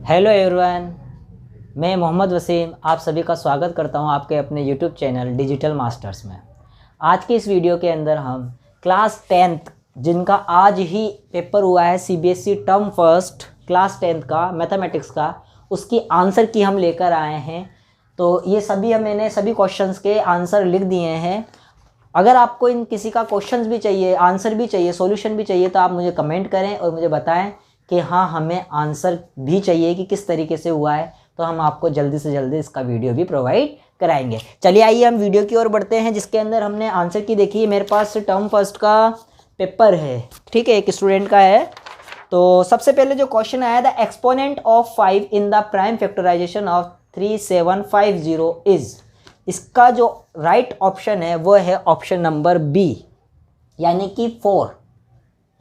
Hello everyone, मैं मोहम्मद वसीम आप सभी का स्वागत करता हूं आपके अपने यूट्यूब चैनल डिजिटल मास्टर्स में। आज की इस वीडियो के अंदर हम क्लास 10th जिनका आज ही पेपर हुआ है CBSE term first class 10th का मैथमेटिक्स का, उसकी आंसर की हम लेकर आए हैं। तो ये मैंने सभी क्वेश्चंस के आंसर लिख दिए हैं। अगर आपको इन किसी का क्वेश्चंस भी चाहिए, आंसर भी चाहिए, सॉल्यूशन भी चाहिए तो आप मुझे कमेंट करें और मुझे बताएं कि हाँ हमें आंसर भी चाहिए कि किस तरीके से हुआ है, तो हम आपको जल्दी से जल्दी इसका वीडियो भी प्रोवाइड कराएंगे। चलिए आइए हम वीडियो की ओर बढ़ते हैं जिसके अंदर हमने आंसर की देखी। मेरे पास टर्म फर्स्ट का पेपर है, ठीक है, एक स्टूडेंट का है। तो सबसे पहले जो क्वेश्चन आया था, exponent of 5 in the prime factorization of 3750 is, इसका जो राइट ऑप्शन है वो है ऑप्शन नंबर बी, यानी कि 4,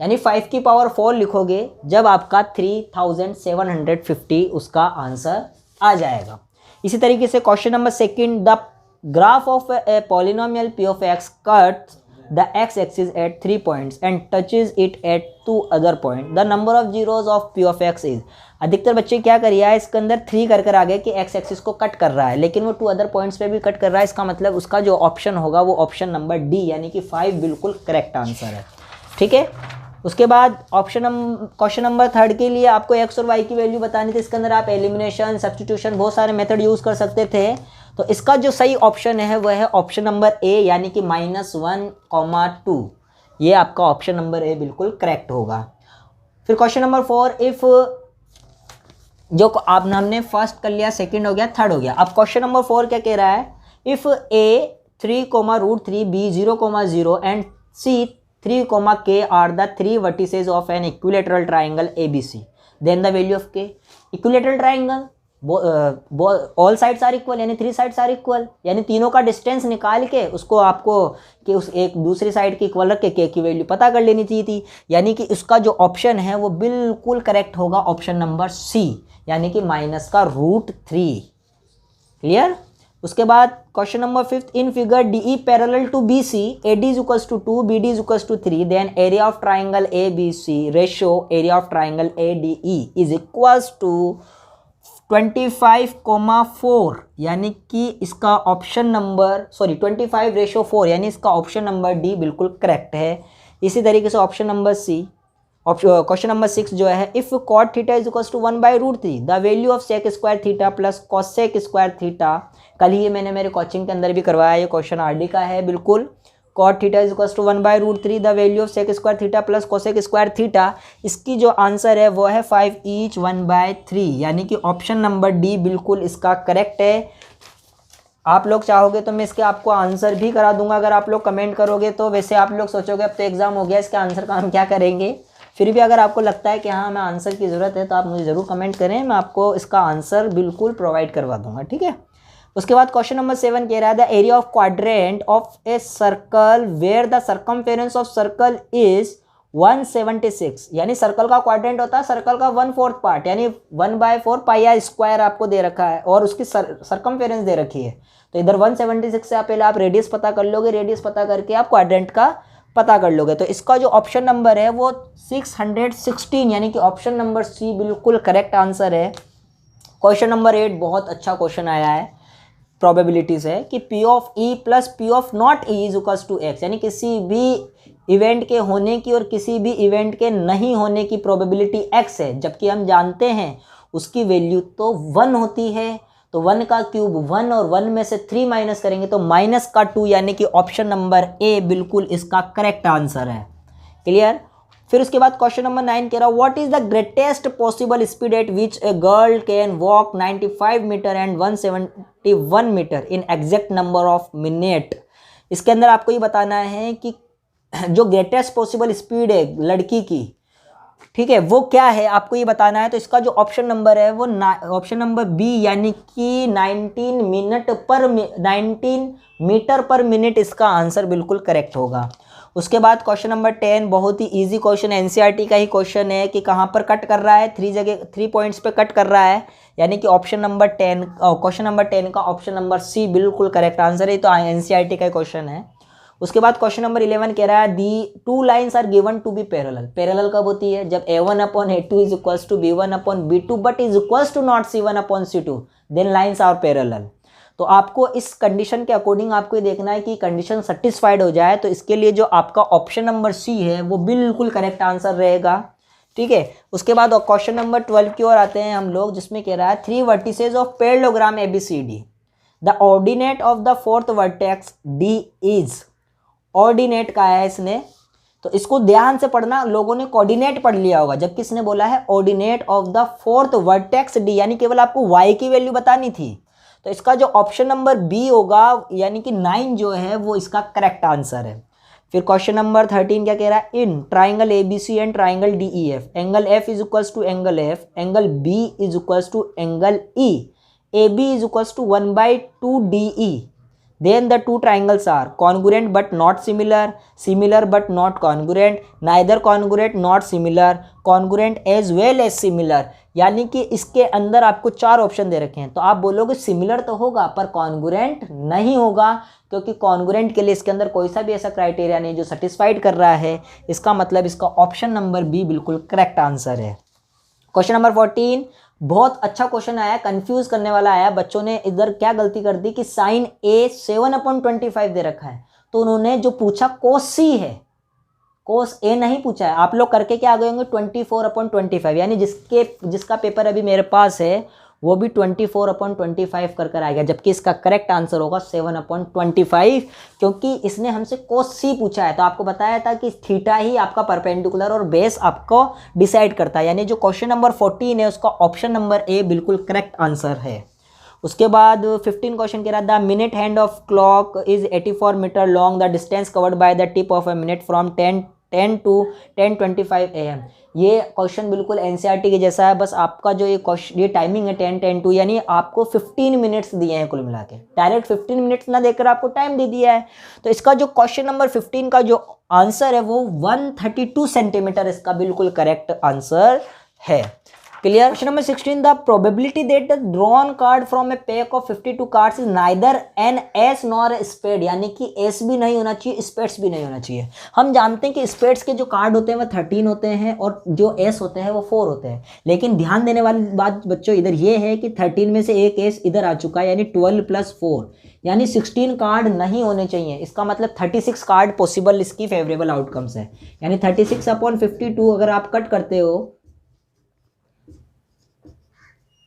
यानी 5 की पावर 4 लिखोगे जब आपका 3750 उसका आंसर आ जाएगा। इसी तरीके से question number second, the graph of a polynomial P of x cuts the x axis at 3 points and touches it at 2 other point, the number of zeros of P of x is. अधिकतर बच्चे क्या करिए है, इसके अंदर 3 कर आगे कि एक्स एक्सिस को कट कर रहा है, लेकिन वो 2 अदर पॉइंट्स पे भी कट कर रहा है। इसका मतलब उसका जो ऑप्शन होगा वो ऑप्शन नंबर डी, यानी कि 5 बिल्कुल करेक्ट आंसर है, ठीक है। उसके बाद क्वेश्चन नंबर थर्ड के लिए आपको एक्स और वाई की वैल्यू बतानी थी। इसके अंदर आप एलिमिनेशन, सब्स्टिट्यूशन, बहुत सारे मेथड यूज़ कर सकते थे। तो इसका जो सही ऑप्शन है वह है ऑप्शन नंबर ए, यानी कि -1, 2। ये आपका ऑप्शन नंबर ए बिल्कुल करेक्ट होगा। फिर क्वेश्चन नंबर 4, इफ़ जो आप हमने फर्स्ट कर लिया, सेकंड हो गया, थर्ड हो गया। अब क्वेश्चन नंबर 4 क्या कह रहा है, if A 3, B 0, and C 3, K are the 3 vertices of an equilateral triangle ABC, then the value of K। equilateral triangle all sides are equal, यानी 3 sides are equal, यानी तीनों का डिस्टेंस निकाल के उसको आपको कि उस एक दूसरी साइड की इक्वल रख के K की वैल्यू पता कर लेनी चाहिए थी। यानी कि उसका जो ऑप्शन है वो बिल्कुल करेक्ट होगा ऑप्शन नंबर सी, यानी कि -√3। क्लियर। उसके बाद question number 5, in figure DE parallel to BC, AD is equals to 2, BD is equals to 3, then area of triangle ABC ratio area of triangle ADE is equals to 25,4, यानी कि इसका option number 25/4, यानी इसका option number D बिल्कुल correct है। इसी तरीके से option number C, question number 6 जो है, if cot theta is equal to 1/√3, the value of sec square theta plus cosec square theta. कल ही ये मैंने मेरे कोचिंग के अंदर भी करवाया, ये क्वेश्चन आरडी का है बिल्कुल। cot theta is equal to 1/√3, the value of sec square theta plus cosec square theta. इसकी जो आंसर है वो है 5 each 1/3, यानी कि ऑप्शन नंबर डी बिल्कुल इसका करेक्ट है। आप लोग चाहोगे तो मैं इसके आपको आंसर भी करा दूंगा, अगर आप लोग कमेंट करोगे तो। वैसे आप लोग सोचोगे अब तो एग्जाम हो गया, इसके आंसर का हम क्या करेंगे। फिर भी अगर आपको लगता है कि हाँ हमें आंसर की ज़रूरत है तो आप मुझे ज़रूर कमेंट करें, मैं आपको इसका आंसर बिल्कुल प्रोवाइड करवा दूंगा, ठीक है। उसके बाद क्वेश्चन नंबर 7 कह रहा है, the area of quadrant of a circle where the circumference of circle is 176, यानी सर्कल का क्वाड्रेंट होता है सर्कल का 1/4 पार्ट, यानी 1/4 पाई स्क्वायर आपको दे रखा है और उसकी सर्कमफेरेंस दे रखी है। तो इधर 176 से पहले आप रेडियस पता कर लोगे, रेडियस पता करके आप क्वाड्रेंट का पता कर लोगे। तो इसका जो ऑप्शन नंबर है वो 616, यानी कि ऑप्शन नंबर सी बिल्कुल करेक्ट आंसर है। क्वेश्चन नंबर 8 बहुत अच्छा क्वेश्चन आया है, प्रोबेबिलिटीज है कि P of E plus P of not E is equals to X, यानी किसी भी इवेंट के होने की और किसी भी इवेंट के नहीं होने की प्रोबेबिलिटी X है, जबकि हम जानते हैं उसकी वैल्यू तो 1 होती है। तो 1 का क्यूब 1 और 1 में से 3 माइनस करेंगे तो -2, यानी कि ऑप्शन नंबर ए बिल्कुल इसका करेक्ट आंसर है। क्लियर। फिर उसके बाद क्वेश्चन नंबर 9 कह रहा, what is the greatest possible speed at which a girl can walk 95 metre and 171 metre in exact number of minute. इसके अंदर आपको ये बताना है कि जो ग्रेटेस्ट पॉसिबल स्पीड है लड़की की, ठीक है, वो क्या है आपको ये बताना है। तो इसका जो ऑप्शन नंबर है वो ऑप्शन नंबर बी, यानी कि 19 मीटर पर मिनट इसका आंसर बिल्कुल करेक्ट होगा। उसके बाद क्वेश्चन नंबर 10 बहुत ही इजी क्वेश्चन, एनसीईआरटी का ही क्वेश्चन है कि कहाँ पर कट कर रहा है, 3 पॉइंट्स पे कट कर रहा है, यानी कि ऑप्शन नंबर 10 क्वेश्चन नंबर 10 का ऑप्शन नंबर सी बिल्कुल करेक्ट आंसर है। तो एनसीईआरटी का क्वेश्चन है। उसके बाद क्वेश्चन नंबर 11 कह रहा है the 2 lines are given to be parallel. Parallel कब होती है? जब A1/A2 is equals to B1/B2 but is equals to not C1/C2, then lines are parallel. तो आपको इस कंडीशन के अकॉर्डिंग आपको ये देखना है कि कंडीशन सेटिस्फाइड हो जाए, तो इसके लिए जो आपका ऑप्शन नंबर सी है वो बिल्कुल करेक्ट आंसर रहेगा। ठीक है, उसके बाद क्वेश्चन नंबर 12 की ओर आते हैं हम लोग, जिसमें कह रहा है 3 vertices of parallelogram ABCD, the ordinate of the 4th vertex D is. Ordinate का है इसने, तो इसको ध्यान से पढ़ना। लोगों ने कोऑर्डिनेट पढ़ लिया होगा, जबकि इसने बोला है ordinate of the 4th vertex D, यानी केवल आपको y की वैल्यू बतानी थी। तो इसका जो ऑप्शन नंबर बी होगा यानी कि 9 जो है वो इसका करेक्ट आंसर है। फिर क्वेश्चन नंबर 13 क्या कह रहा है? In triangle ABC and triangle DEF, angle F is equals to angle F, angle B is equals to angle E, AB is equals to 1/2 DE, then the two triangles are congruent but not similar, similar but not congruent, neither congruent not similar, congruent as well as similar। यानी कि इसके अंदर आपको 4 option दे रखे हैं, तो आप बोलोगे सिमिलर तो होगा पर कॉन्ग्रुएंट नहीं होगा, क्योंकि कॉन्ग्रुएंट के लिए इसके अंदर कोई सा भी ऐसा क्राइटेरिया नहीं जो सेटिस्फाइड कर रहा है। इसका मतलब इसका ऑप्शन नंबर बी बिल्कुल करेक्ट आंसर है। क्वेश्चन नंबर 14 बहुत अच्छा क्वेश्चन आया, कंफ्यूज करने वाला आया। बच्चों ने इधर क्या गलती कर दी कि साइन A 7/25 दे रखा है, तो उन्होंने जो पूछा कोस C है, कोस A नहीं पूछा है। आप लोग करके क्या आ गए होंगे 24/25, यानी जिसका पेपर अभी मेरे पास है वो भी 24/25 कर आएगा, जबकि इसका करेक्ट आंसर होगा 7/25, क्योंकि इसने हमसे कोस C पूछा है। तो आपको बताया था कि थीटा ही आपका परपेंडिकुलर और बेस आपको डिसाइड करता है, यानी जो क्वेश्चन नंबर 14 है उसका ऑप्शन नंबर ए बिल्कुल करेक्ट आंसर है। उसके बाद 15 क्वेश्चन कह रहा था the minute hand of clock is 84 metre long, the distance covered by the tip of a minute from 10 to 10:25 AM। ये क्वेश्चन बिल्कुल एनसीईआरटी के जैसा है, बस आपका जो ये टाइमिंग है 10 to, यानी आपको 15 मिनट्स दिए हैं कुल मिला के, डायरेक्ट 15 मिनट्स ना देकर आपको टाइम दे दिया है। तो इसका जो क्वेश्चन नंबर 15 का जो आंसर है वो 132 सेंटीमीटर इसका बिल्कुल करेक्ट आंसर है। Clear. Question number 16 the probability that the drawn card from a pack of 52 cards is neither an ace nor spade, यानी कि एस भी नहीं होना चाहिए, स्पेड्स भी नहीं होना चाहिए। हम जानते हैं कि स्पेड्स के जो कार्ड होते हैं वो 13 होते हैं और जो एस होते हैं वो 4 होते हैं, लेकिन ध्यान देने वाली बात बच्चों इधर ये है कि 13 में से एक एस इधर आ चुका है, यानी 12 + 4 यानी 16 कार्ड नहीं होने चाहिए। इसका मतलब 36 कार्ड पॉसिबल इसकी फेवरेबल आउटकम्स है, यानी 36/52 अगर आप कट करते हो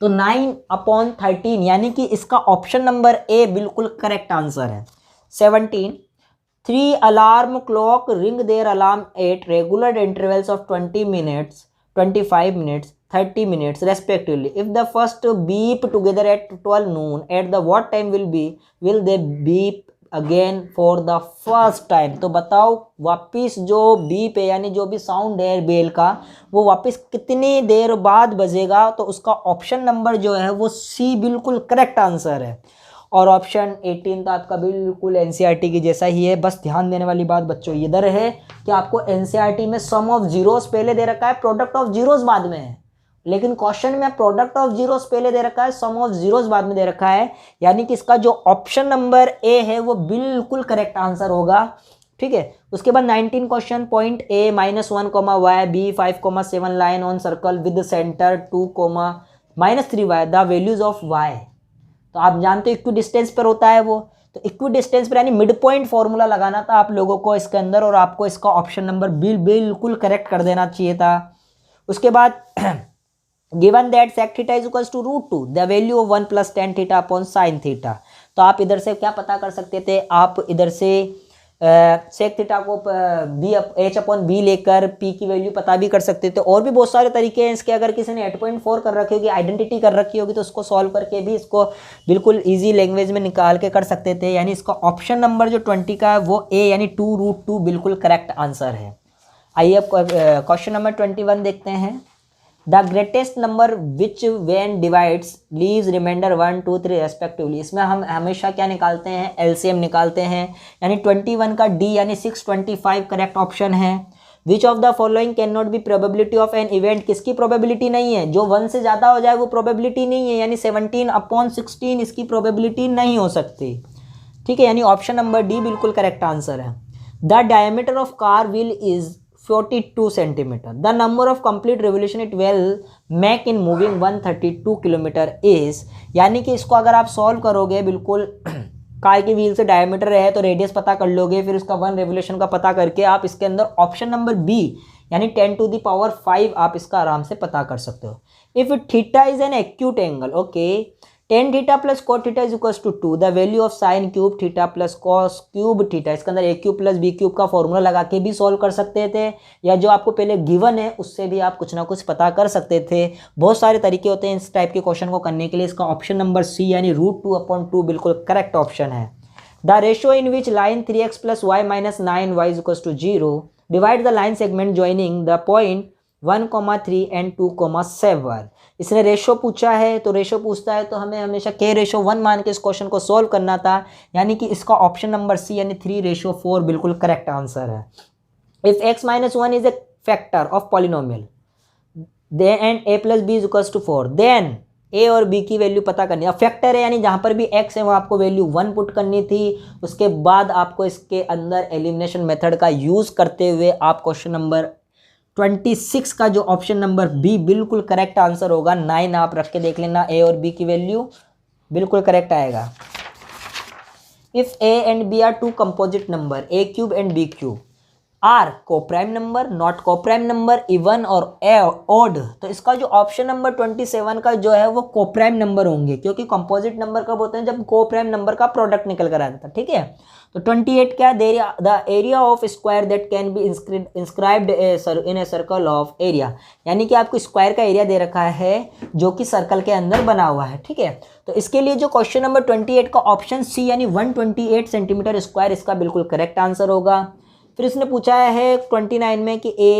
तो 9/13, यानी कि इसका ऑप्शन नंबर ए बिल्कुल करेक्ट आंसर है। 17 3 alarm clock ring their alarm at regular intervals of 20 minutes, 25 minutes, 30 minutes respectively. If the first beep together at 12 noon, at the what time will they beep again for the first time? तो बताओ वापिस जो beep है यानी जो भी sound है bell का वो वापिस कितनी देर बाद बजेगा? तो उसका ऑप्शन नंबर जो है वो सी बिल्कुल करेक्ट आंसर है। और ऑप्शन 18 तो आपका बिल्कुल एनसीईआरटी की जैसा ही है। बस ध्यान देने वाली बात बच्चों इधर है कि आपको एनसीईआरटी में सम ऑफ जीरोस पहले दे रखा है, प्रोडक्ट ऑफ जीरोस बाद में है, लेकिन क्वेश्चन में प्रोडक्ट ऑफ जीरोस पहले दे रखा है, सम ऑफ जीरोस बाद में दे रखा है, यानी कि इसका जो ऑप्शन नंबर ए है वो बिल्कुल करेक्ट आंसर होगा। ठीक है। उसके बाद 19 question point A -1, B 5,7 line on circle with centre 2, -3y the values of y। तो आप जानते हो इक्वी डिस्टेंस पर होता है वो, तो इक्वी डिस्टेंस पर यानी मिड पॉइंट फॉर्मूला लगाना था आप लोगों को इसके अंदर, और आपको इसका ऑप्शन नंबर बिल्कुल करेक्ट कर देना चाहिए था। उसके बाद given that sec theta is equals to √2 the value of 1 + tan theta upon sin theta। तो आप इधर से क्या पता कर सकते थे? आप इधर से सेक थीटा को h/b लेकर p की वैल्यू पता भी कर सकते थे। और भी बहुत सारे तरीके हैं इसके। अगर किसी ने 8.4 कर रखी होगी, आइडेंटिटी कर रखी होगी, तो उसको सॉल्व करके भी इसको बिल्कुल इजी लैंग्वेज में निकाल के कर सकते थे। यानी इसका ऑप्शन नंबर जो 20 का है वो ए यानी 2√2 बिल्कुल करेक्ट आंसर है। आइए अब क्वेश्चन नंबर 21 देखते हैं। The greatest number which when divides leaves reminder 1, 2, 3 respectively. इसमें हम हमेशा क्या निकालते हैं? एलसीएम निकालते हैं, यानी 21 का डी यानी 625 करेक्ट ऑप्शन है। विच of the following can not B probability of an event? किसकी प्रोबेबिलिटी नहीं है? जो 1 से ज़्यादा हो जाए वो प्रोबेबिलिटी नहीं है, यानी 17/16 इसकी प्रोबेबिलिटी नहीं हो सकती। ठीक है, यानी ऑप्शन नंबर डी बिल्कुल करेक्ट आंसर है। The diameter of car wheel is 42 centimetre, the number of complete revolution it will make in moving 132 kilometre is, यानी कि इसको अगर आप सॉल्व करोगे बिल्कुल कार की व्हील से डायमीटर है तो रेडियस पता कर लोगे, फिर उसका 1 रेवोल्यूशन का पता करके आप इसके अंदर ऑप्शन नंबर बी यानी 10 टू द पावर 5 आप इसका आराम से पता कर सकते हो। If theta is an acute angle, okay, tan theta plus cot theta is equals to 2, the value of sine cube theta plus cos cube theta, इसके अंदर a cube plus b cube का फॉर्मूला लगा के भी solve कर सकते थे, या जो आपको पहले गिवन है उससे भी आप कुछ ना कुछ पता कर सकते थे। बहुत सारे तरीके होते हैं इस टाइप के क्वेश्चन को करने के लिए। इसका ऑप्शन नंबर सी यानी √2/2 बिल्कुल करेक्ट ऑप्शन है। The ratio in which line 3x plus y minus 9y is equals to 0 divide the line segment joining the point 1,3 and 2,7। इसने रेशो पूछा है तो रेशो पूछता है तो हमें हमेशा k/1 मान के इस क्वेश्चन को सॉल्व करना था, यानी कि इसका ऑप्शन नंबर सी यानी 3/4 बिल्कुल करेक्ट आंसर है। If x - 1 is a factor of polynomial and a plus b is equals to 4, then a और b की वैल्यू पता करनी है। अब फैक्टर है यानी जहाँ पर भी x है वहाँ आपको वैल्यू 1 पुट करनी थी, उसके बाद आपको इसके अंदर एलिमिनेशन मेथड का यूज़ करते हुए आप क्वेश्चन नंबर 26 का जो ऑप्शन नंबर बी बिल्कुल करेक्ट आंसर होगा, 9 आप रख के देख लेना, ए और बी की वैल्यू बिल्कुल करेक्ट आएगा। If a and b are two composite number a cube and b cube are coprime number, not coprime number, even और ऑड, तो इसका जो ऑप्शन नंबर 27 का जो है वो कोप्राइम नंबर होंगे, क्योंकि कंपोजिट नंबर कब होते हैं जब कोप्राइम नंबर का प्रोडक्ट निकल कर आता था। ठीक है, तो 28 क्या, the area of square that can be inscribed in a circle of area, यानी कि आपको स्क्वायर का एरिया दे रखा है जो कि सर्कल के अंदर बना हुआ है। ठीक है, तो इसके लिए जो क्वेश्चन नंबर 28 का ऑप्शन सी यानी 128 सेंटीमीटर स्क्वायर इसका बिल्कुल करेक्ट आंसर होगा। फिर इसने पूछा है 29 में कि a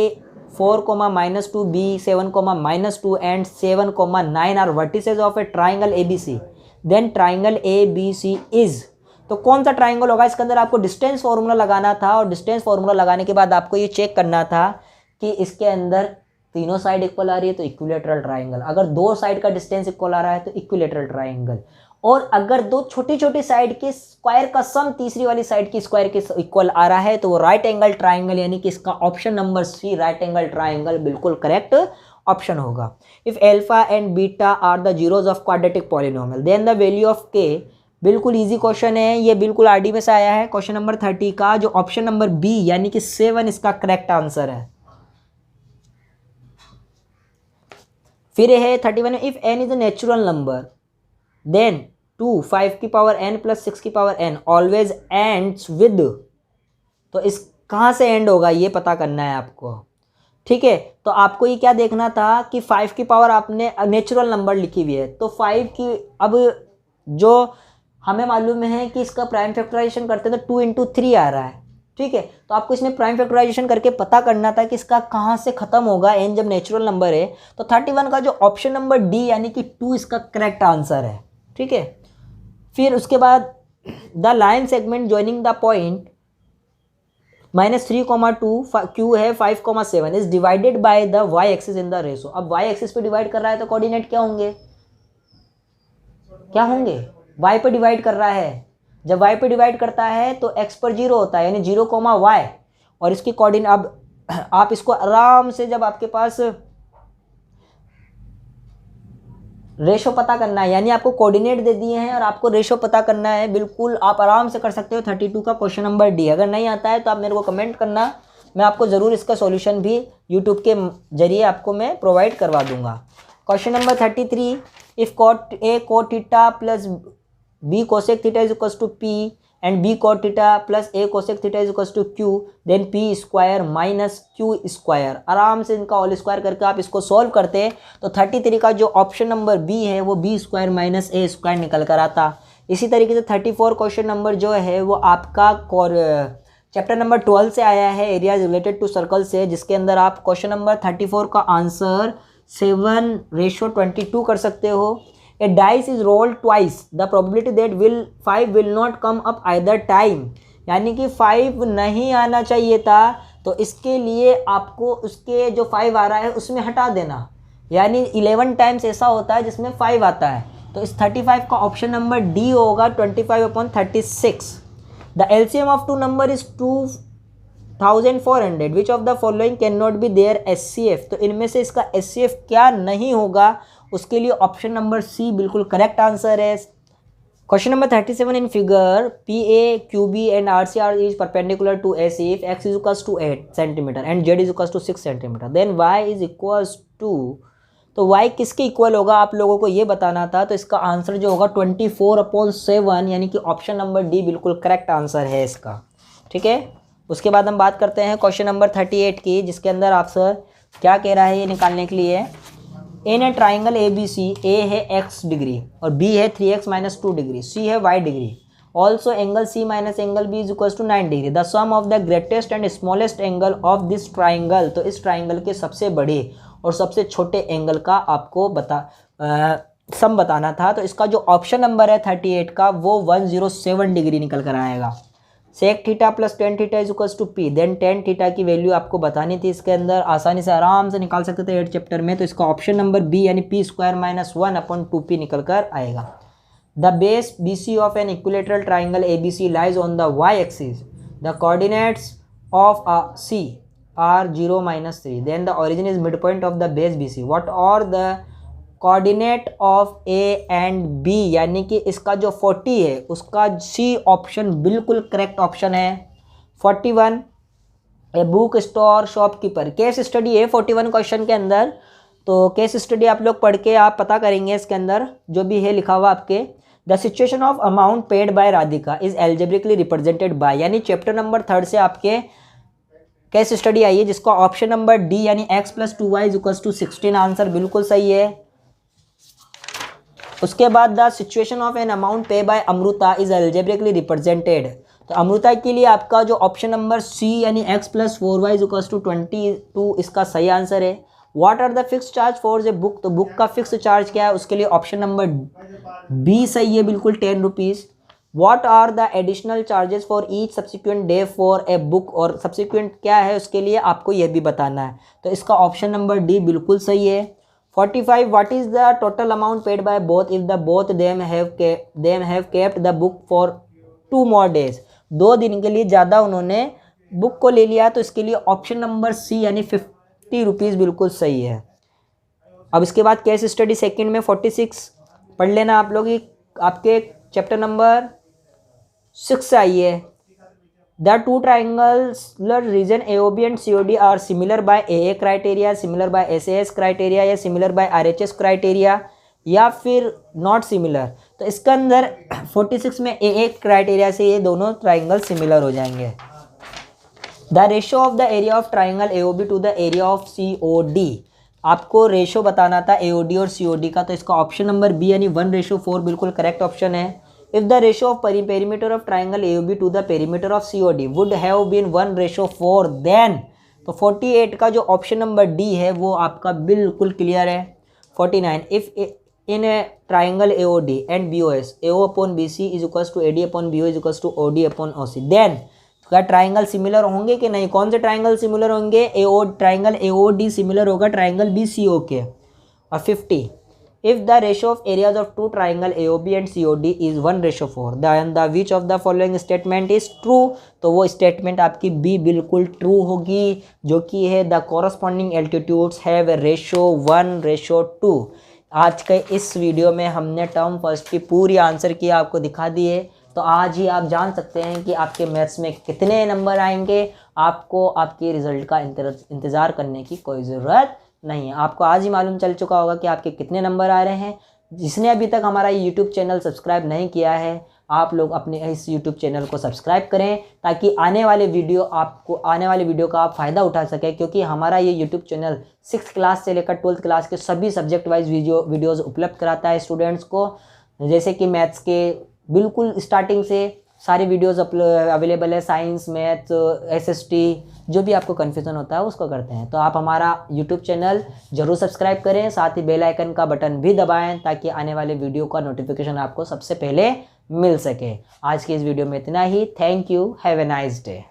4,-2, b 7,-2 and 7,9 are vertices of a triangle ABC, then triangle ABC is, तो कौन सा ट्राइंगल होगा? इसके अंदर आपको डिस्टेंस फार्मूला लगाना था और डिस्टेंस फार्मूला लगाने के बाद आपको ये चेक करना था कि इसके अंदर तीनों साइड इक्वल आ रही है तो इक्विलेटरल ट्राइंगल, अगर दो साइड का डिस्टेंस इक्वल आ रहा है तो इक्विलेटरल ट्राइंगल, और अगर दो छोटी छोटी साइड के स्क्वायर का सम तीसरी वाली साइड की स्क्वायर के इक्वल आ रहा है तो वो राइट एंगल ट्राइंगल, यानी कि इसका option number C right angle triangle बिल्कुल करेक्ट ऑप्शन होगा। If alpha and beta are the zeros of quadratic polynomial then the value of k, बिल्कुल इजी क्वेश्चन है ये, बिल्कुल आरडी में से आया है। क्वेश्चन नंबर 30 का जो ऑप्शन नंबर बी यानी कि 7 इसका करेक्ट आंसर है। फिर है 31, if n is a natural number then 2 5 की पावर n प्लस 6 की power n always ends with, तो इस कहाँ से एंड होगा ये पता करना है आपको। ठीक है, तो आपको ये क्या देखना था कि 5 की पावर आपने नेचुरल नंबर लिखी हुई है तो 5 की, अब जो हमें मालूम है कि इसका प्राइम फैक्टराइजेशन करते हैं तो 2 × 3 आ रहा है। ठीक है, तो आपको इसमें प्राइम फैक्टराइजेशन करके पता करना था कि इसका कहाँ से खत्म होगा n जब नेचुरल नंबर है, तो 31 का जो ऑप्शन नंबर डी यानी कि 2 इसका करेक्ट आंसर है। ठीक है, फिर उसके बाद the line segment joining the point -3,2 Q है 5,7 is divided by the y axis in the ratio. अब y एक्सिस पे डिवाइड कर रहा है तो कोऑर्डिनेट क्या होंगे, क्या होंगे? y पे डिवाइड कर रहा है, जब y पे डिवाइड करता है तो x पर 0 होता है यानी 0,y, और इसकी कोऑर्डिनेट, अब आप इसको आराम से, जब आपके पास रेशो पता करना है यानी आपको कोऑर्डिनेट दे दिए हैं और आपको रेशो पता करना है, बिल्कुल आप आराम से कर सकते हो। 32 का क्वेश्चन नंबर डी, अगर नहीं आता है तो आप मेरे को कमेंट करना, मैं आपको ज़रूर इसका सॉल्यूशन भी यूट्यूब के जरिए आपको मैं प्रोवाइड करवा दूंगा। Question number 33, if cot theta plus b cosec theta is equals to p and b cot theta plus a cosec theta is equals to q, then p square minus q square, आराम से इनका whole square करके आप इसको solve करते हैं तो 33 का जो ऑप्शन नंबर b है वो b square minus a square निकल कर आता। इसी तरीके से 34 क्वेश्चन नंबर जो है वो आपका चैप्टर नंबर 12 से आया है, एरिया रिलेटेड टू सर्कल से, जिसके अंदर आप क्वेश्चन नंबर 34 का आंसर 7/22 कर सकते हो। A dice is rolled twice. The probability that 5 will not come up either time, यानी कि 5 नहीं आना चाहिए था तो इसके लिए आपको उसके जो 5 आ रहा है उसमें हटा देना, यानी 11 टाइम्स ऐसा होता है जिसमें 5 आता है, तो इस 35 का ऑप्शन नंबर डी होगा 25/36। The LCM of two number is 1400, which of the following can not be their HCF, तो इनमें से इसका HCF क्या नहीं होगा, उसके लिए ऑप्शन नंबर सी बिल्कुल करेक्ट आंसर है। Question number 37 in figure PA, QB and RCR is perpendicular to AC if x is equals to 8 centimetre and Z is equals to 6 centimetre, then y is equals to, तो y किसके equal होगा आप लोगों को ये बताना था। तो इसका आंसर जो होगा 24/7, यानी कि ऑप्शन नंबर डी बिल्कुल करेक्ट आंसर है इसका। ठीक है, उसके बाद हम बात करते हैं क्वेश्चन नंबर 38 की, जिसके अंदर आपसे क्या कह रहा है ये निकालने के लिए। इन ए ट्राइंगल ABC, ए है x डिग्री और B है 3x - 2 डिग्री, C है y degree. Also angle C - angle B is equal to 9 degree. The sum of the greatest and smallest angle of this triangle, तो इस ट्राइंगल के सबसे बड़े और सबसे छोटे एंगल का आपको सम बताना था। तो इसका जो ऑप्शन नंबर है 38 का वो 107 डिग्री निकल कर आएगा। Sec theta plus tan theta is equals to p, then tan theta की वैल्यू आपको बतानी थी। इसके अंदर आसानी से आराम से निकाल सकते थे 8 चैप्टर में। तो इसका ऑप्शन नंबर बी यानी p² - 1/2p निकल कर आएगा। The base BC of an equilateral triangle ABC lies on the y axis, the coordinates of C are 0 - 3, then the origin is mid point of the base BC, what are the coordinate of A and B, यानी कि इसका जो 40 है उसका C option बिल्कुल correct option है। 41 a book store shopkeeper, case study है 41 question के अंदर। तो केस स्टडी आप लोग पढ़ के आप पता करेंगे इसके अंदर जो भी है लिखा हुआ आपके। The situation of amount paid by Radhika is algebraically represented by, यानी चैप्टर नंबर 3 से आपके केस स्टडी आई है, जिसका ऑप्शन नंबर डी यानी x + 2y = 16 आंसर बिल्कुल सही है। उसके बाद the situation of an amount pay by Amrita is algebraically represented, तो अमृता के लिए आपका जो ऑप्शन नंबर सी यानी x + 4y = 22 इसका सही आंसर है। What are the fix charge for a book, तो बुक का फिक्स चार्ज क्या है उसके लिए ऑप्शन नंबर बी सही है बिल्कुल 10 rupees. What are the additional charges for each subsequent day for a book, और सब्सिक्वेंट क्या है उसके लिए आपको यह भी बताना है। तो इसका ऑप्शन नंबर डी बिल्कुल सही है। 45 what is the total amount paid by both if the both them have kept the book for 2 more days, 2 दिन के लिए ज़्यादा उन्होंने बुक को ले लिया, तो इसके लिए ऑप्शन नंबर सी यानी 50 रुपीज़ बिल्कुल सही है। अब इसके बाद केस स्टडी सेकंड में 46 पढ़ लेना आप लोग, आपके चैप्टर नंबर 6 से आई है। The two triangular region AOB and COD are similar by AA criteria, similar by SAS criteria या similar by RHS criteria या फिर not similar। तो इसके अंदर 46 में AA criteria से ये दोनों ट्राइंगल सिमिलर हो जाएंगे। The ratio of the area of triangle AOB to the area of COD, आपको रेशो बताना था AOD और COD का, तो इसका ऑप्शन नंबर बी यानी 1:4 बिल्कुल करेक्ट ऑप्शन है। If the ratio of perimeter of triangle AOB to the perimeter of COD would have been 1:4, then तो 48 का जो ऑप्शन नंबर डी है वो आपका बिल्कुल क्लियर है। 49 if in a triangle AOD and BOS AO/BC is equals to AD/BO is equals to OD/OC, then क्या triangle similar होंगे कि नहीं? कौन से ट्राइंगल सिमिलर होंगे? ट्राइंगल AOD सिमिलर होगा ट्राइंगल BCO के। और 50 if the ratio of areas of two triangle AOB and COD is 1:4, then the which of the following statement is true, तो वो स्टेटमेंट आपकी बी बिल्कुल ट्रू होगी, जो कि है the corresponding altitudes have a ratio 1:2। आज के इस वीडियो में हमने टर्म फर्स्ट की पूरी आंसर की आपको दिखा दी है, तो आज ही आप जान सकते हैं कि आपके मैथ्स में कितने नंबर आएंगे। आपको आपके रिजल्ट का इंतज़ार करने की कोई ज़रूरत नहीं है, आपको आज ही मालूम चल चुका होगा कि आपके कितने नंबर आ रहे हैं। जिसने अभी तक हमारा यूट्यूब चैनल सब्सक्राइब नहीं किया है, आप लोग अपने इस यूट्यूब चैनल को सब्सक्राइब करें ताकि आने वाले वीडियो का आप फ़ायदा उठा सकें, क्योंकि हमारा ये यूट्यूब चैनल 6th क्लास से लेकर 12th क्लास के सभी सब्जेक्ट वाइज वीडियोज़ उपलब्ध कराता है स्टूडेंट्स को। जैसे कि मैथ्स के बिल्कुल स्टार्टिंग से सारे वीडियोज़ अवेलेबल है, साइंस, मैथ, SST, जो भी आपको कन्फ्यूज़न होता है उसको करते हैं। तो आप हमारा यूट्यूब चैनल ज़रूर सब्सक्राइब करें, साथ ही बेल आइकन का बटन भी दबाएं ताकि आने वाले वीडियो का नोटिफिकेशन आपको सबसे पहले मिल सके। आज की इस वीडियो में इतना ही। Thank you, have a nice day.